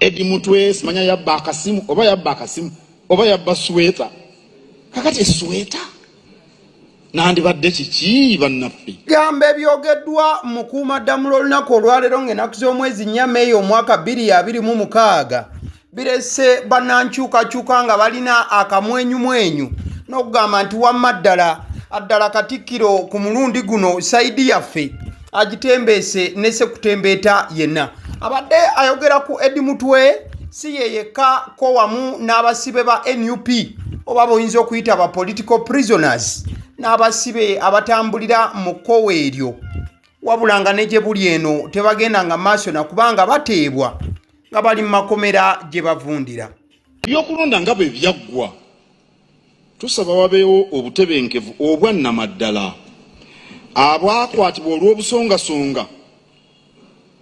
Edi mutwe simanya yabba akasimu oba yabba sweta. Kakati sweta nandibadde kiki bannaffe. Gambe ebyogeddwa mukuumaddamula olunaku olwaleero ng'ennaku z'omwezi 4 Mei omwaka 2026 birese bannankyukakyuka nga balina akamwenyumwenyu n'okugamba nti wamma ddala Katikkiro ku mulundi guno saidi yaffe agitembeese ne sekutembeeta yenna. Abadde ayogera ku Edi Mutwe si ye yekka ko wamu n'abasibe ba NUP oba boyinza okuyita ba political prisoners n'abasibe abatambulira mu kkowe eryo, wabula nga ne gye buli eno tebagendanga maaso na kubanga bateebwa nga bali mu makomera gye bavundira. Ebyokulonda nga bwe byaggwa tusaba wabeewo obutebenkevu obwannamaddala abwakwatibwa olw'obusongasonga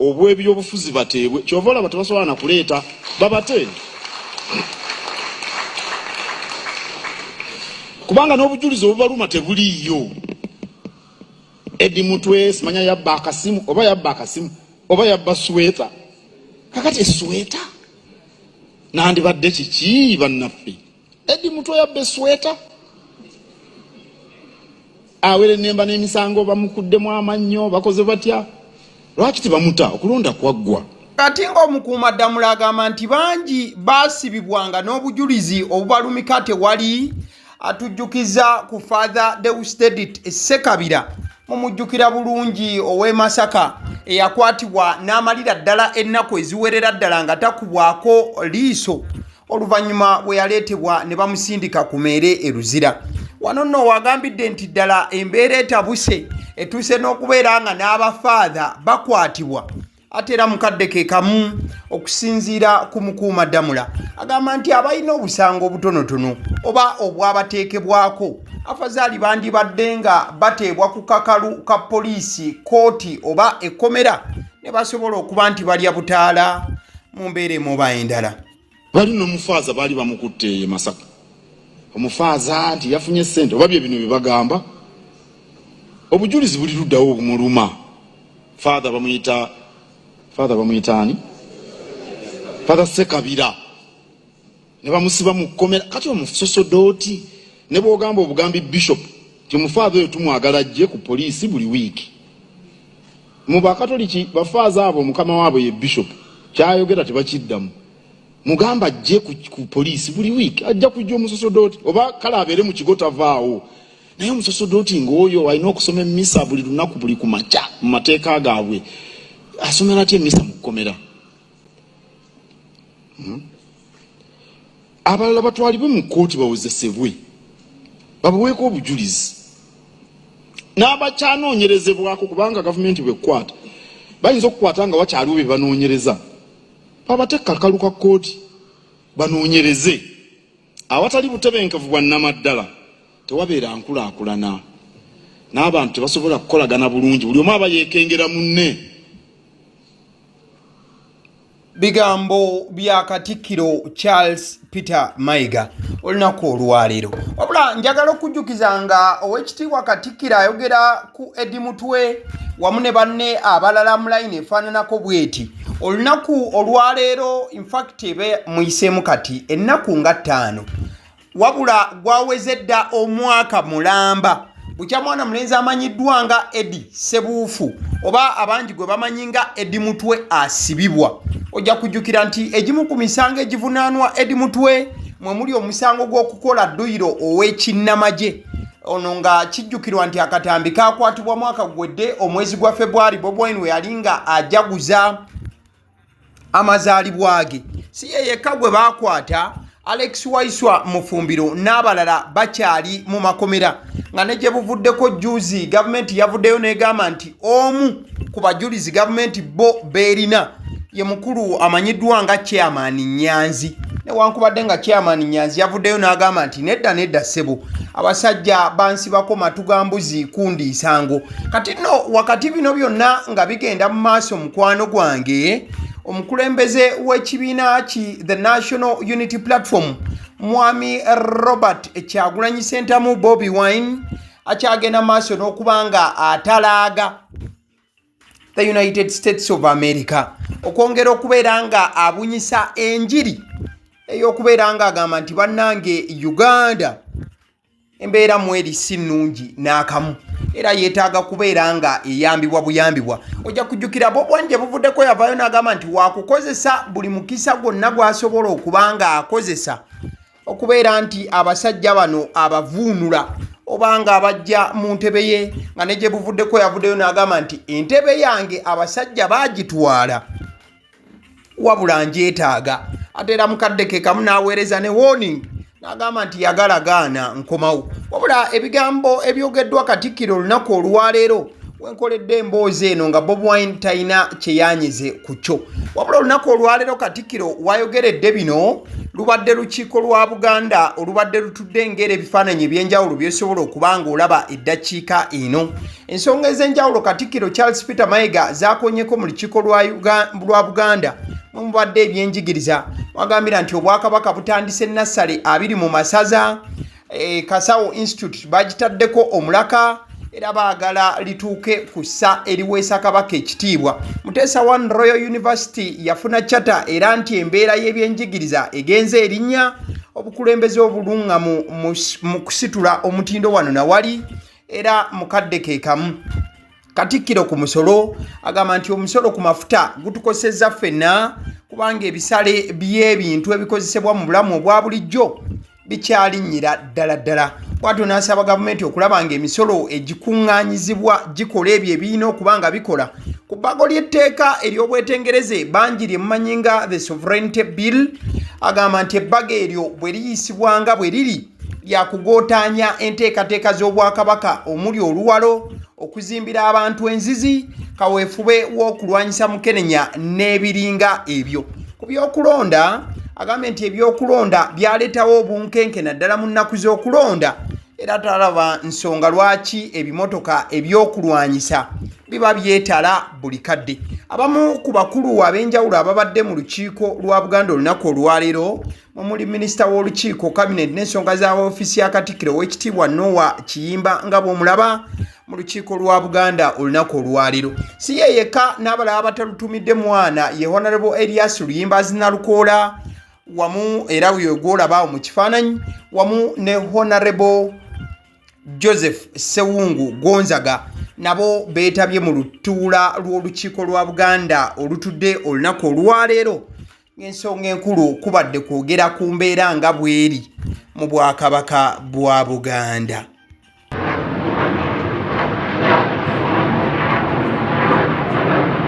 obw'ebyobufuzi bateebwe. Kyova olaba tebasobola na kuleeta babate kubanga n'obujulizi obubaluma tebuliiyo. Edi Mutwe simanya yabba akasimu oba yabba sweta. Kakati sweta nandibadde kiki bannaffe. Edi Mutwe yabba sweta awere nemba n'emisango bamukuddemu amannyo bakoze batya. Lwaki tebamuta okulonda kwaggwa. Kati ng'omukuumaddamula agamba nti bangi baasibibwanga n'obujulizi obubalumika tewali. Atujjukiza ku Father Deusdedit Ssekabira mumujjukira bulungi ow'e Masaka eyakwatibwa n'amalira ddala ennaku eziwerera ddala nga takubwako liiso oluvannyuma bwe yaleetebwa ne bamusindika ku meere e Luzira. Wano nno wagambidde nti ddala embeera etabuse etuuse n'okubeera nga n'abafaatha bakwatibwa ate era mukadde ke kamu okusinziira ku mukuumaddamula. Agamba nti abalina obusango obutonotono oba obwabateekebwako afazaali bandibadde nga bateebwa ku kakalu ka poliisi, kooti oba ekkomera ne basobola okuba nti balya butaala mu mbeera emu endala. Bali n'omufaaza baali bamukutte e Masaka. Omufaaza nti yafunye ssente oba bye bino bye bagamba. Obujulizi buli luddawo obumuluma. Father bamuyitaani? Father Ssekabira. Ne bamusiba mu kkomera. Kati omusosodooti ne bw'ogamba obugambi bishop ti omufaatha oyo tumwagala ajje ku poliisi buli wiiki. Mu bakatoliki bafaaza abo mukama waabwe ye bishop kyayogera tebakiddamu. Mugamba ajje ku poliisi buli wiiki ajja kujja omusosodooti oba kale abeere mu kigo tavaawo. Naye omusosodooti ng'oyo alina okusoma emmisa buli lunaku buli ku makya mu mateeka gaabwe. Asomera atya emmisa mu kkomera? Abalala batwalibwe mu kkooti bawozesebwe babuweeko obujulizi n'abakyanoonyerezebwako kubanga gavumenti bwekkwata bayinza okukwata nga wakyaliwo bye banoonyereza babateeka kakalu ka kkooti banoonyereze. Awatali butebenkevu bwa nnamaddala tewabeera nkulaakulana n'abantu tebasobola kukolagana bulungi buli omu aba yeekengera munne. Bigambo bya Katikkiro Charles Peter Mayiga olunaku olwaleero. Wabula njagala okujjukiza nga Oweekitiibwa Katikkiro ayogera ku Edi Mutwe wamu ne banne abalala mu layini efaananako bweti. Olunaku olwaleero in fact ebe muyiseemu kati ennaku nga 5 wabula gwaweze dda omwaka mulamba bukya mwana mulenzi amanyiddwa nga Edi Sebuufu oba abangi gwe bamanyi nga Edi Mutwe asibibwa. Ojja kujjukira nti egimu ku misango egivunaanwa Edi Mutwe mwe muli omusango gw'okukola dduyiro ow'ekinnamagye. Ono nga kijjukirwa nti akatambi kakwatibwa mwaka gwedde omwezi gwa February Bobi Wine we yali nga ajaguza amazaalibwa ge. Si ye yekka gwe baakwata, Alex Waiswa Mufumbiro n'abalala bakyali mu makomera nga ne gye buvuddeko juzi gavumenti yavuddeyo n'egamba nti omu ku bajulizi gavumenti bo beerina ye mukulu amanyiddwa nga Chairman Nyanzi. Newankubadde nga Chairman Nyanzi yavuddeyo n'agamba nti nedda ssebo abasajja bansibako matugambuzi kundi isango. Kati nno wakati bino byonna nga bigenda mu maaso mukwano gwange, omukulembeze w'ekibiina The National Unity Platform Mwami Robert Kyagulanyi Ssentamu Bobi Wine akyagenda maaso n'okuba nga atalaaga the United States of America okwongera okubeera nga abunyisa enjiri ey'okubeera nga agamba nti bannange Uganda embeera mweri si nnungi n'akamu era yeetaaga kubeera nga eyambibwa buyambibwa. Ojja kujjukira Bobi Wine buvuddeko yavaayo n'agamba nti waakukozesa buli mukisa gwonna gw'asobola okuba nga akozesa okubeera nti abasajja bano abavuunula oba nga abajja mu ntebe ye, nga ne gye buvuddeko yavuddeyo n'agamba nti entebe yange abasajja baagitwala wabula njeetaaga. Ate era mukadde ke kamu n'aweereza ne warning n'agamba nti yagalagaana nkomawo. Wabula ebigambo ebyogeddwa Katikkiro olunaku olwaleero wenkoledde emboozi eno nga Bobi Wine talina kyeyanyize ku kyo. Wabula olunaku olwaleero Katikkiro wayogeredde bino lubadde lukiiko lwa Buganda olubadde lutudde ngera ebifaananyi eby'enjawulo byesobola okuba nga olaba eddakiika eno. Ensonga ez'enjawulo Katikkiro Charles Peter Mayiga zaakonnyeko mu lukiiko lwa Buganda mubadde ebyenjigiriza. Wagambira nti Obwakabaka butandise nassale 2 mu masaza, Kasawo Institute bagitaddeko omulaka era baagala lituuke ku ssa eriweesa Kabaka ekitiibwa. Muteesa One Royal University yafuna chata era nti embeera y'ebyenjigiriza egenze erinnya obukulembeze obulungamu mu kusitula omutindo wano nawali era mukadde ke kamu. Katikkiro ku musolo agamba nti omusolo ku mafuta gutukosezza ffenna kubanga ebisale by'ebintu ebikozesebwa mu bulamu obwa bulijjo bikyalinnyira ddala. Bw'atyo n'asaba gavumenti okulaba ng'emisolo egikuŋŋaanyizibwa gikola ebyo ebirina okuba nga bikola. Ku bbago ly'etteeka ery'obwetengereze bangi lye mumanyi nga the Sovereignty Bill agamba nti ebbago eryo bwe liyisibwanga bwe liri lyakugootaanya enteekateeka z'Obwakabaka omuli oluwalo, okuzimbira abantu enzizi, kaweefube w'okulwanyisa Mukenenya n'ebiringa ebyo. Ku byokulonda agambye nti ebyokulonda byaleetawo obunkenke naddala mu nnaku z'okulonda era talaba nsonga lwaki ebimotoka ebyokulwanyisa biba byetala buli kadde. Abamu ku bakulu ab'enjawulo ababadde mu lukiiko lwa Buganda olunaku olwaleero muli minisita w'olukiiko cabinet n'ensonga za ofiisi ya Katikkiro Oweekitiibwa Noah Kiyimba nga bw'omulaba mu lukiiko lwa Buganda olunaku olwaleero. Si ye yekka n'abalala abatalutumidde mwana ye Honorable Elias Luyimba Zinalukoola wamu era uyo gwolaba mu kifaananyi wamu ne Honorable Joseph Sewungu Gonzaga nabo beetabye mu lutuula lw'olukiiko lwa Buganda olutudde olunaku olwaleero. Ng'ensonga enkulu kubadde kwogera ku mbeera nga bweri mu Bwakabaka bwa Buganda.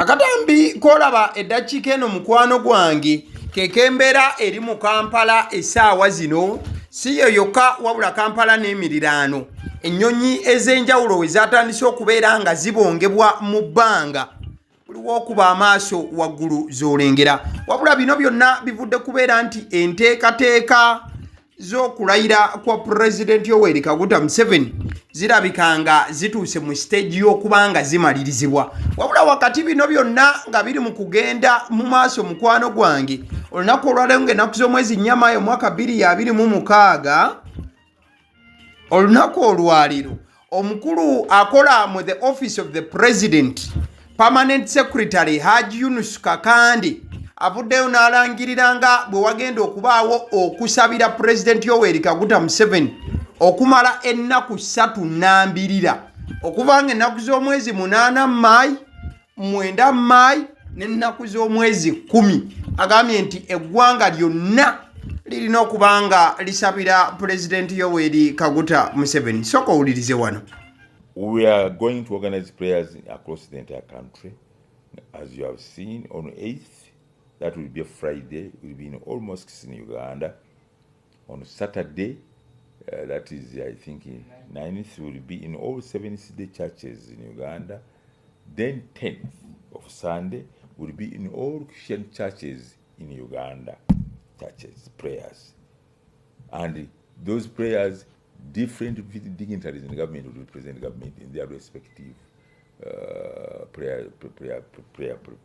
Akatambi kolaba eddakiika eno mukwano gwange kekembeera eri mu Kampala essaawa zino si yo yokka wabula Kampala n'emiriraano. Ennyonyi ez'enjawulo we zaatandise okubeera nga zibongebwa mu bbanga buliwo okuba amaaso waggulu z'olengera. Wabula bino byonna bivudde kubeera nti enteekateeka z'okulayira kwa Pulezidenti Yoweri Kaguta Museveni zirabika nga zituuse mu stage y'okuba nga zimalirizibwa. Wabula wakati bino byonna nga biri mu kugenda mu maaso mukwano gwange olunaku olwaleero ng'ennaku z'omwezi Nnyama omwaka 2026 olunaku olwaleero omukulu akola mu the office of the president permanent secretary Haji Yunus Kakande avuddeyo n'alangirira nga bwe wagenda okubaawo okusabira Pulezidenti Yoweri Kaguta Museveni okumala ennaku 32 okuva ng'ennaku z'omwezi 8 Maayi 9 Maayi n'ennaku z'omwezi 10. Agambye nti eggwanga lyonna lirina okuba nga lisabira Pulezidenti Yoweri Kaguta Museveni. Sooka owulirize wano. We are going to organize prayers across the entire country. As you have seen, on 8th, that will be a Friday, will be in all mosques in Uganda. On Saturday, that is, I think, 9th, will be in all 7th-day churches in Uganda. Then 10th of Sunday will be in all Christian churches in Uganda. Churches, prayers. And those prayers, different dignitaries in the government will represent the government in their respective prayer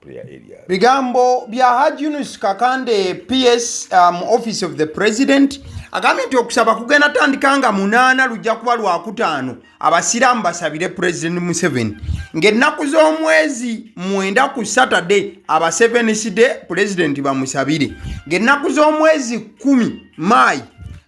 areas. Bigambo bya Haji Yunus Kakande PS office of the president agambye nti okusaba kugenda tandika nga 8 lujja kuba lwa 5 abasiraamu basabire President Museveni ng'ennaku z'omwezi 9 ku Saturday aba 7th day president bamusabire, ng'ennaku z'omwezi 10 Maayi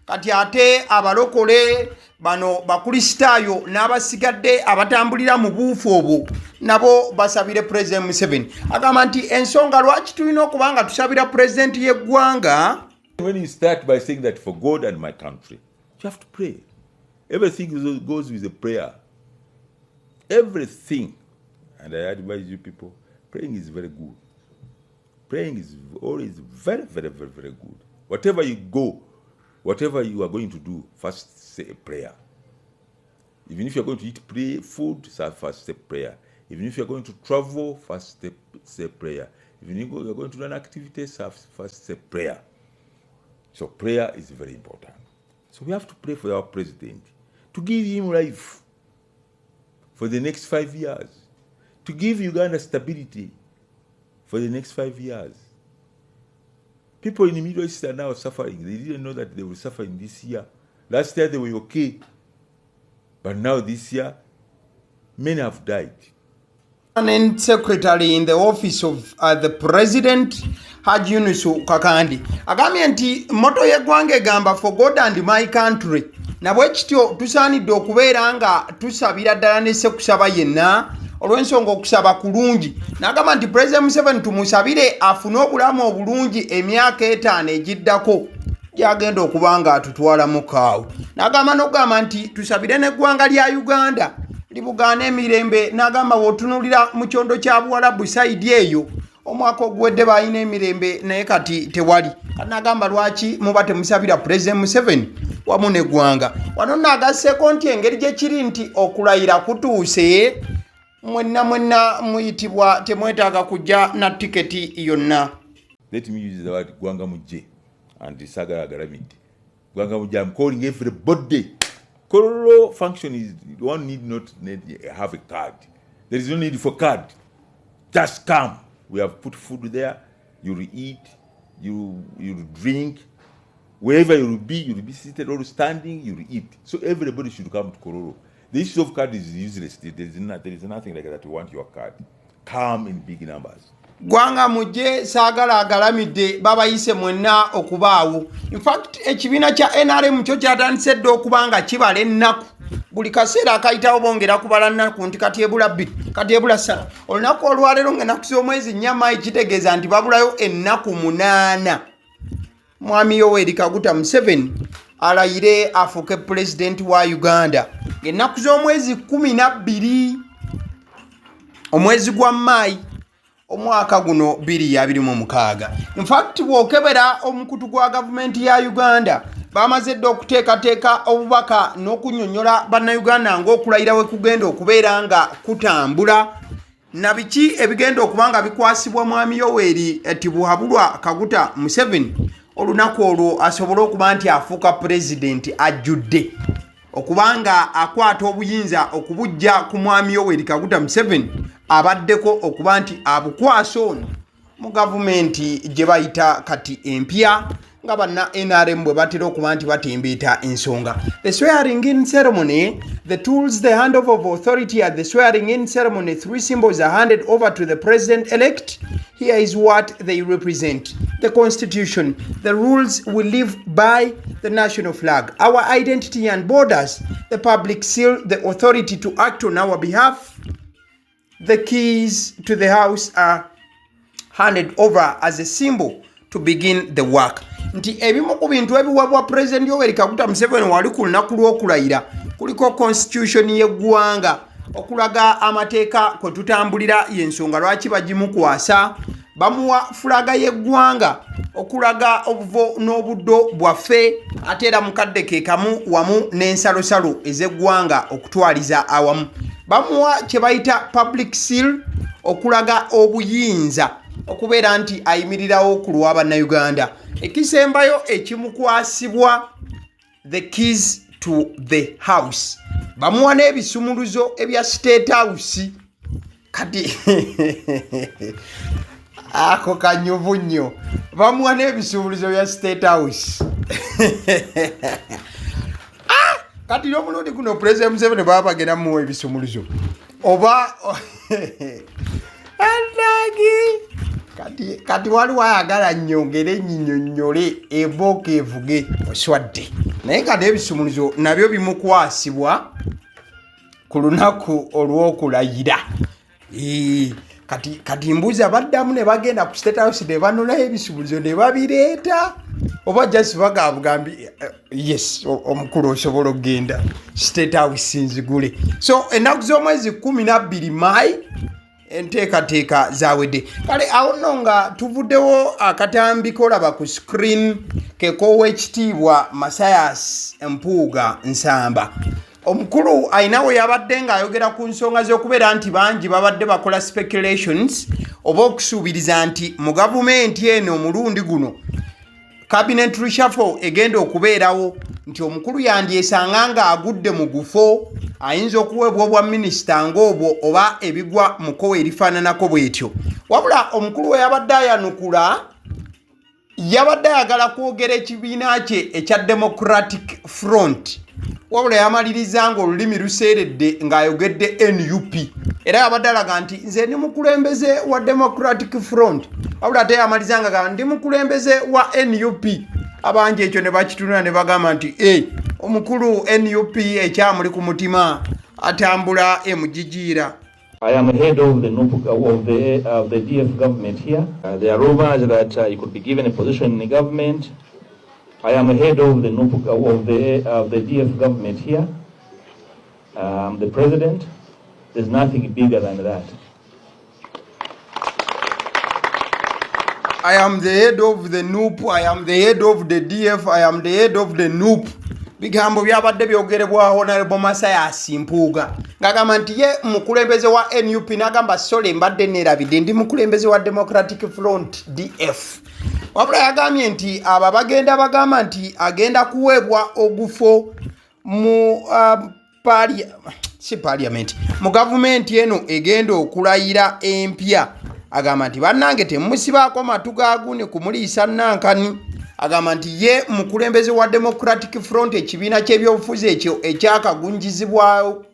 kati ate abalokole bano bakristaayo n'abasigadde abatambulira mu buufu obwo nabo basabire President Museveni. Agamba nti ensonga lwaki tulina okuba nga tusabira pulezidenti y'eggwanga. When you start by saying that for God and my country, you have to pray. Everything goes with a prayer. Everything. And I advise you people, praying is very good. Praying is always very, very, very, very good. Whatever you go, whatever you are going to do, first say a prayer. Even if you're going to eat food, first say prayer. Even if you're going to travel, first say prayer. Even if you're going to do an activity, first say prayer. So prayer is very important. So we have to pray for our president, to give him life for the next 5 years, to give Uganda stability for the next 5 years. People in the Middle East are now suffering. They didn't know that they were suffering this year. Last year they were okay. But now this year, many have died. Permanent Secretary in the office of the President, Haji Yunus Kakandi, agambye nti moto y'eggwanga egamba for God and my country. Na bwe kityo tusaanidde okubeera nga tusabira ddala n'esse kusaba yenna olw'ensonga okusaba kulungi. N'agamba nti President Museveni tumusabire afune obulamu obulungi emyaka 5 egiddako gyagenda okuba nga atutwalamu kaawo. N'agamba n'okugamba nti tusabire n'eggwanga lya Uganda libugaana emirembe. N'agamba bw'otunuulira mu kyondo kya Buwarabu sayidi eyo omwaka oguwedde balina emirembe naye kati tewali. N'agamba lwaki muba temusabira President Museveni wamu n'eggwanga. Wano n'agasseeko nti engeri gye kiri nti okulayira kutuuse, mwenna muyitibwa temwetaaga kujja na tiketi yonna. Let me use the word Gwanga Mujje and Sagara Garamid. Gwanga Mujje, I'm calling everybody. Kororo function is one need not have a card. There is no need for card. Just come. We have put food there. You will eat. You will drink. Wherever you will be seated or standing. You will eat. So everybody should come to Kororo. The issue of card is useless. There is nothing like that. You want your card. Come in big numbers. Gwanga Mujje saagala agalamidde babayise mwenna okubaawo. In fact ekibiina kya NRM kyo kyatandise dda okuba nga kibala ennaku. Buli kaseera akayitawo bongera kubala nnaku nti kati ebula 2 kati ebula 3. Olunaku olwaleero ng'ennaku z'omwezi 4 Maayi kitegeeza nti babulayo ennaku 8. Mwami Yoweri Kaguta Museveni alayire afuuke pulezidenti wa Uganda ng'ennaku z'omwezi 12 omwezi gwa Maayi omwaka guno 2026. In fact bw'okebera omukutu gwa gavumenti ya Uganda bamaze dda okuteekateeka obubaka n'okunnyonnyola bannayuganda ng'okulayira we kugenda okubeera nga kutambula na biki ebigenda okuba nga bikwasibwa mwami Yoweri Tibuhaburwa Kaguta Museveni olunaku olwo asobole okuba nti afuuka pulezidenti ajjudde okubanga akwata obuyinza okubujja ku mwami Yoweri Kaguta Museveni abaddeko okuba nti abukwasa ono mu gavumenti gye bayita kati empya nga banna NRM bwe batera okuba nti batembeeta ensonga. The swearing in ceremony, the tools, the handover of authority at the swearing in ceremony, 3 symbols are handed over to the president-elect. Here is what they represent: the constitution, the rules we live by, the national flag, our identity and borders, the public seal, the authority to act on our behalf. The keys to the house are handed over as a symbol to begin the work. Nti ebimu ku bintu ebiwabwa President Yoweri Kaguta Museveni wali ku lunaku lw'okulayira kuliko constitution y'eggwanga okulaga amateeka kwe tutambulira y'ensonga lwaki bagimukwasa, bamuwa fulaga y'eggwanga okulaga obuvo n'obuddo bwaffe ate era mukadde ke kamu wamu n'ensalosalo ez'eggwanga okutwaliza awamu. Bamuwa kye bayita public seal okulaga obuyinza okubeera nti ayimirirawo ku lwa bannayuganda. Ekisembayo ekimukwasibwa the keys to the house. Bamuwa n'ebisumuluzo ebya state house. Kati ako kanyuvu nnyo. Bamuwa n'ebisumuluzo bya state house. Kati n'omulundi guno President Museveni baba bagenda muwa ebisumuluzo. oba kati waliwo ayagala nnyongere nyinyonnyole ebooka evuge oswadde naye nga n'ebisumuluzo nabyo bimukwasibwa ku lunaku olw'okulayira. Kati mbuuza baddamu ne bagenda ku State House ne banolayo ebisumuluzo ne babireeta oba just bagabugambi yes omukulu osobola okugenda State House nzigule. So ennaku z'omwezi 12 Maayi enteekateeka zawedde. Kale awo nno nga tuvuddewo akatambi kolaba ku screen kek'Oweekitiibwa Mathias Mpuuga Nsamba. Omukulu ayina we yabadde ng'ayogera ku nsonga z'okubeera nti bangi babadde bakola speculations oba okusuubiriza nti mu gavumenti eno omulundi guno cabinet reshuffle egenda okubeerawo, nti omukulu yandyesanga ng'agudde mu gufo ayinza okuweebwa obwa minisita ng'obwo oba ebigwa mu kkowe erifaananako bw'etyo. Wabula omukulu we yabadde ayanukula yabadde ayagala kwogera ekibiina kye ekya Democratic Front, wabula yamaliriza ng'olulimi luseeredde ng'ayogedde NUP, era yabadde alaga nti nze ndi mukulembeze wa Democratic Front, wabula ate yamaliza nga ndi mukulembeze wa NUP. Abangi ekyo ne bakitunula ne bagamba nti omukulu NUP ekyamuli ku mutima atambula emujijiira. I am head of the DF government here. There are rumors that you could be given a position in the government. I am head of the DF government here. The president. There's nothing bigger than that. I am the head of the NUP. I am the head of the DF. I am the head of the NUP. Bigambo byabadde byogerebwa Honorable Mathias Mpuuga ngagamba nti ye mukulembeze wa NUP n'agamba sole mbadde neerabidde ndi mukulembeze wa Democratic Front DF. Wabula yagambye nti aba bagenda bagamba nti agenda kuweebwa ogufo mu parliament mu gavumenti eno egenda okulayira empya. Agamba nti bannange temusibaako matu gaagune kumuliisa nankani. Agamba nti ye mukulembeze wa Democratic Front ekibiina ky'ebyobufuzi ekyo ekyakagunjizibwawo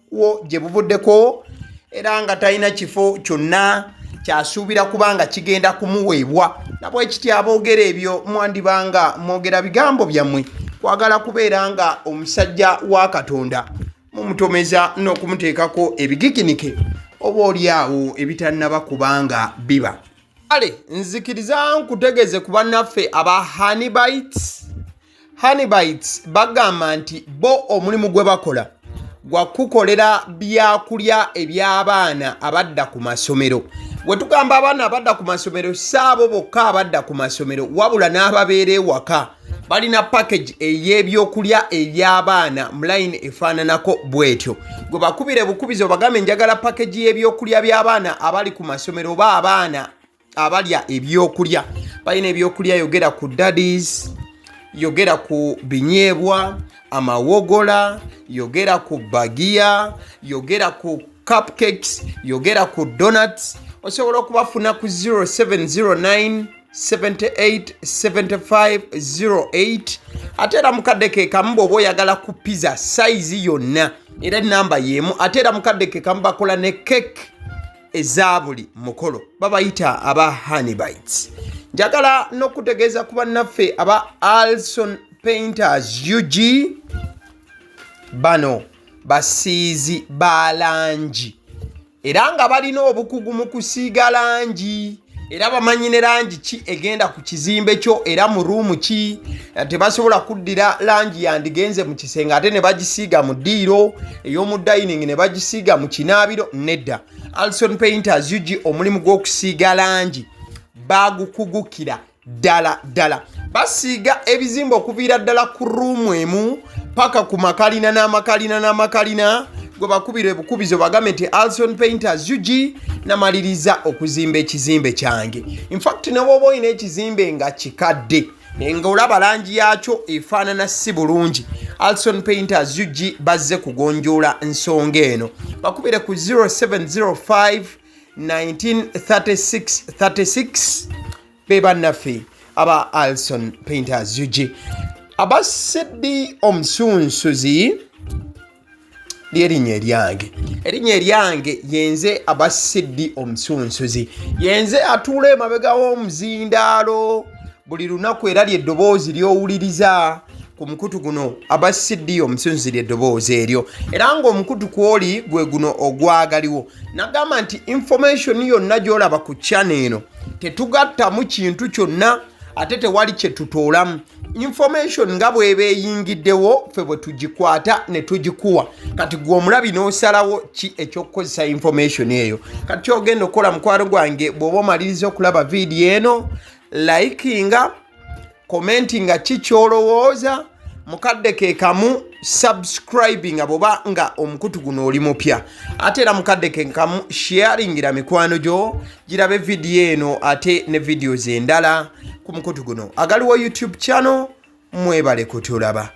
gye buvuddeko, era nga talina kifo kyonna kyasuubira kubanga kigenda kumuweebwa. Nabwe kiti aboogera ebyo mwandibanga mwogera bigambo byammwe kwagala kubeera nga omusajja wa Katonda mumutomeza n'okumuteekako ebigiginike oba oliawo ebitannaba kubanga biba. Ale nzikiriza nkutegeze ku bannaffe aba Honeybites bagamba nti bo omulimu gwe bakola gwa kukolera byakulya eby'abaana abadda ku masomero. Bwe tugamba abaana abadda ku masomero saabo bokka abadda ku masomero wabula n'ababeera ewaka balina package ey'ebyokulya eby'abaana mu line efaananako bw'etyo. Gwe bakubire bukubizo bagambe njagala package y'ebyokulya by'abaana abali ku masomero oba abaana abalya ebyokulya. Balina ebyokulya yogera ku daddies, yogera ku binyeebwa, amawogola, yogera ku bagiya, yogera ku cupcakes, yogera ku donuts. Osobola okubafuna ku 0709 78 75 08. Ate era mukadde ke kamu bw'oba oyagala ku pizza size yonna era namba y'emu. Ate era mukadde ke kamu bakola ne cake eza buli mukolo, babayita aba Honeybites. Njagala n'okutegeeza ku bannaffe aba Alson Painters UG, bano basiizi ba langi era nga balina obukugu mu kusiiga langi, era bamanyi ne langi ki egenda ku kizimbe kyo era mu ruumu ki. Tebasobola kuddira langi yandigenze mu kisenge ate ne bagisiiga mu ddiiro, ey'omu dining ne bagisiiga mu kinaabiro. Nedda. Alson Painters UG omulimu gw'okusiiga langi bagukugukira ddala. Basiiga ebizimbe okuviira ddala ku ruumu emu paka ku makalina n'amakalina. Gwe bakubira ebukubizo bagambe nti Alson Painters UG namaliriza okuzimba ekizimbe kyange. In fact ne bw'oba olina ekizimbe nga kikadde nga olaba langi yaakyo efaanana si bulungi, Alson Painters UG bazze kugonjoola nsonga eno. Bakubire ku 0705 1936 36 be bannaffe aba Alson Painters UG. Aba Sedi Omusunsuzi erinnya eryange yenze Abasiddi Omusunsuzi, yenze atuula emabega w'omuzindaalo buli lunaku era ly'eddoboozi ly'owuliriza ku mukutu guno Abasiddi Omusunsuzi ly'eddoboozi eryo, era ng'omukutu kwoli gwe guno ogwagaliwo. Nagamba nti information yonna gy'olaba ku channel eno tetugattamu kintu kyonna ate tewali kye tutoolamu. Information nga bw'eba eyingiddewo ffe bwe tugikwata ne tugikuwa. Kati gwe omulabi n'osalawo ki eky'okukozesa information eyo. Kati ky'ogenda okukola mukwano gwange bw'oba omaliriza okulaba vidiyo eno, likinga, commentinga ki ky'olowooza, mukadde ke kamu subscribinga bw'oba nga omukutu guno oli mupya, ate era mukadde ke kamu sharingira mikwano gyo girabe vidiyo eno ate ne videos endala ku mukutu guno. Agaliwo YouTube channel, mwebale kutulaba.